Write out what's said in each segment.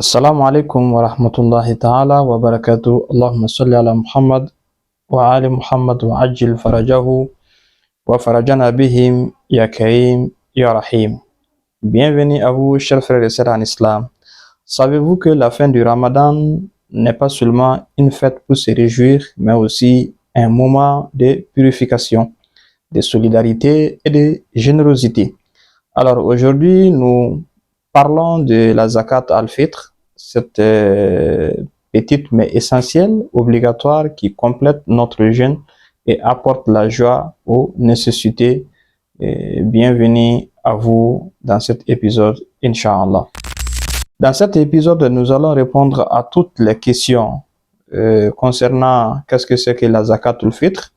Assalamu alaikum wa rahmatullahi ta'ala wa barakatuh. Allahumma salli ala Muhammad wa ali Muhammad wa ajil farajahu wa farajana bihim ya Karim ya Rahim. Bienvenue à vous, chers frères et sœurs en islam. Savez-vous que la fin du Ramadan n'est pas seulement une fête pour se réjouir, mais aussi un moment de purification, de solidarité et de générosité. Alors aujourd'hui, nous parlons de la zakat al-fitr, cette petite mais essentielle, obligatoire, qui complète notre jeûne et apporte la joie aux nécessités. Bienvenue à vous dans cet épisode, Inch'Allah. Dans cet épisode, nous allons répondre à toutes les questions concernant qu'est-ce que c'est que la zakat al-fitr,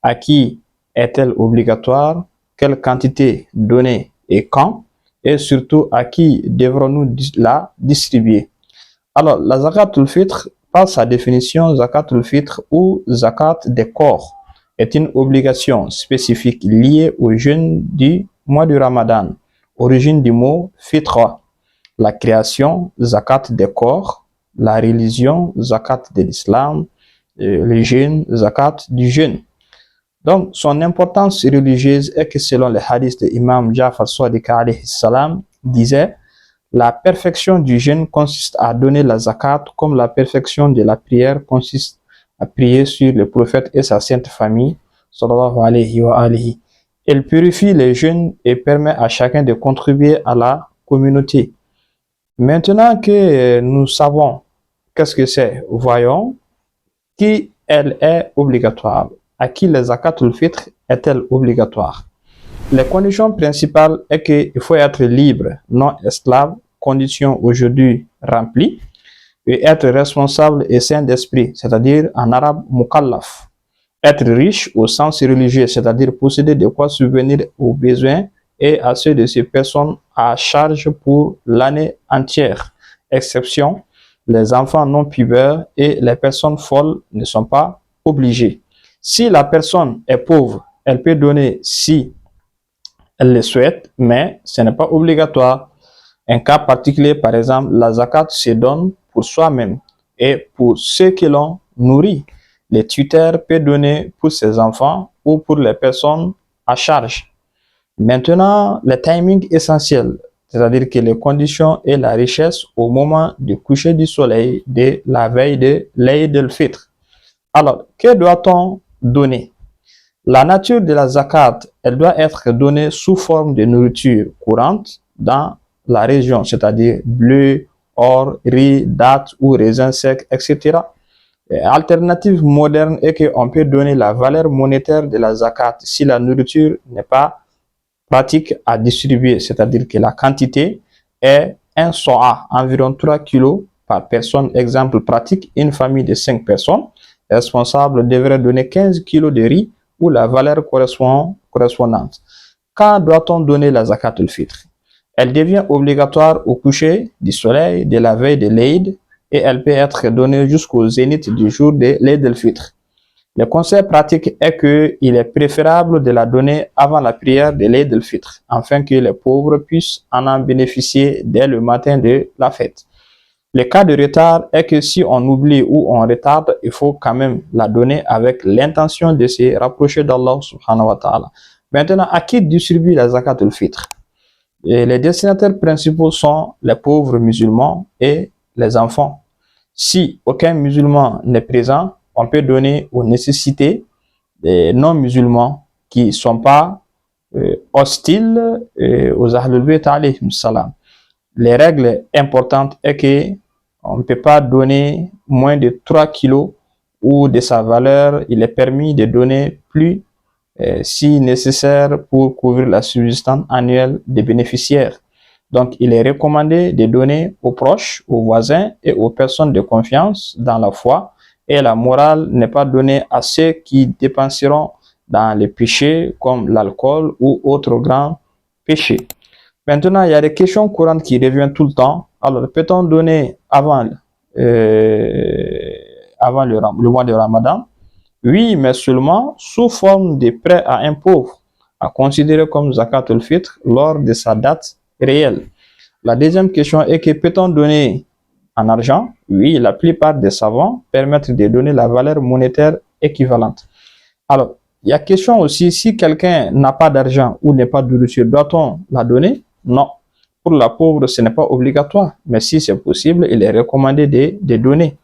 à qui est-elle obligatoire, quelle quantité donner et quand, et surtout à qui devrons-nous la distribuer. Alors, la zakat al-fitr, par sa définition, zakat al-fitr ou zakat des corps, est une obligation spécifique liée au jeûne du mois du Ramadan. Origine du mot fitra, la création, zakat des corps, la religion, zakat de l'islam, le jeûne, zakat du jeûne. Donc, son importance religieuse est que selon les hadiths de l'imam Ja'far Sadiq alayhi salam, disait: la perfection du jeûne consiste à donner la zakat, comme la perfection de la prière consiste à prier sur le prophète et sa sainte famille, sallallahu alayhi wa alihi. Elle purifie les jeûnes et permet à chacun de contribuer à la communauté. Maintenant que nous savons qu'est-ce que c'est, voyons qui elle est obligatoire. À qui la zakat al-fitr est-elle obligatoire? Les conditions principales est qu'il faut être libre, non esclave, condition aujourd'hui remplie, et être responsable et saint d'esprit, c'est-à-dire en arabe mukallaf. Être riche au sens religieux, c'est-à-dire posséder de quoi subvenir aux besoins et à ceux de ces personnes à charge pour l'année entière. Exception, les enfants non pubères et les personnes folles ne sont pas obligés. Si la personne est pauvre, elle peut donner si elle le souhaite, mais ce n'est pas obligatoire. Un cas particulier, par exemple, la zakat se donne pour soi-même et pour ceux qui l'ont nourri. Le tuteur peut donner pour ses enfants ou pour les personnes à charge. Maintenant, le timing essentiel, c'est-à-dire que les conditions et la richesse au moment du coucher du soleil de la veille de l'Eid al-Fitr. Alors, que doit-on donner? La nature de la zakat, elle doit être donnée sous forme de nourriture courante dans la région, c'est-à-dire bleu, or, riz, dattes ou raisins secs, etc. Alternative moderne est qu'on peut donner la valeur monétaire de la zakat si la nourriture n'est pas pratique à distribuer, c'est-à-dire que la quantité est un so'a, environ 3 kg par personne. Exemple pratique, une famille de 5 personnes responsable devrait donner 15 kg de riz ou la valeur correspondante. Quand doit-on donner la zakat al-fitr? Elle devient obligatoire au coucher du soleil de la veille de l'Eid et elle peut être donnée jusqu'au zénith du jour de l'Eid al-Fitr. Le conseil pratique est qu'il est préférable de la donner avant la prière de l'Eid al-Fitr, afin que les pauvres puissent en bénéficier dès le matin de la fête. Le cas de retard est que si on oublie ou on retarde, il faut quand même la donner avec l'intention de se rapprocher d'Allah subhanahu wa ta'ala. Maintenant, à qui distribue la zakat al-fitr? Les destinataires principaux sont les pauvres musulmans et les enfants. Si aucun musulman n'est présent, on peut donner aux nécessités des non-musulmans qui ne sont pas hostiles aux Ahlul Bayt alayhim salam. Les règles importantes est que on ne peut pas donner moins de 3 kg ou de sa valeur. Il est permis de donner plus si nécessaire pour couvrir la subsistance annuelle des bénéficiaires. Donc, il est recommandé de donner aux proches, aux voisins et aux personnes de confiance dans la foi. Et la morale n'est pas donnée à ceux qui dépenseront dans les péchés comme l'alcool ou autres grands péchés. Maintenant, il y a des questions courantes qui reviennent tout le temps. Alors, peut-on donner avant le mois de Ramadan? Oui, mais seulement sous forme de prêt à un pauvre, à considérer comme zakat al-fitr lors de sa date réelle. La deuxième question est que peut-on donner en argent? Oui, la plupart des savants permettent de donner la valeur monétaire équivalente. Alors, il y a question aussi, si quelqu'un n'a pas d'argent ou n'est pas de nourriture, doit-on la donner? Non. Pour la pauvre, ce n'est pas obligatoire, mais si c'est possible, il est recommandé de donner.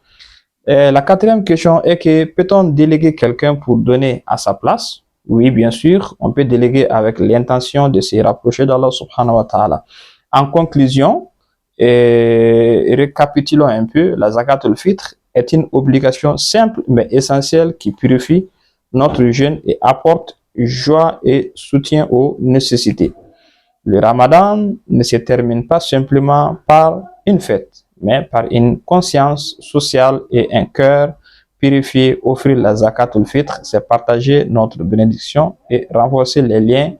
La quatrième question est que peut-on déléguer quelqu'un pour donner à sa place? Oui, bien sûr, on peut déléguer avec l'intention de se rapprocher d'Allah subhanahu wa ta'ala. En conclusion, récapitulons un peu, la zakat al-fitr est une obligation simple mais essentielle qui purifie notre jeûne et apporte joie et soutien aux nécessités. Le Ramadan ne se termine pas simplement par une fête, mais par une conscience sociale et un cœur purifié. Offrir la zakat al-fitr, c'est partager notre bénédiction et renforcer les liens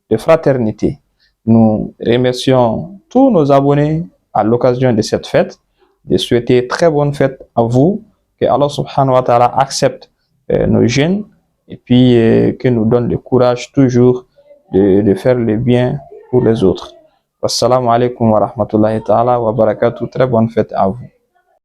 de fraternité. Nous remercions tous nos abonnés à l'occasion de cette fête, de souhaiter très bonne fête à vous, que Allah subhanahu wa ta'ala accepte nos jeûnes et puis que nous donne le courage toujours de faire le bien pour les autres. Wassalamu alaikum wa rahmatullahi ta'ala wa barakatuh. Très bonne fête à vous.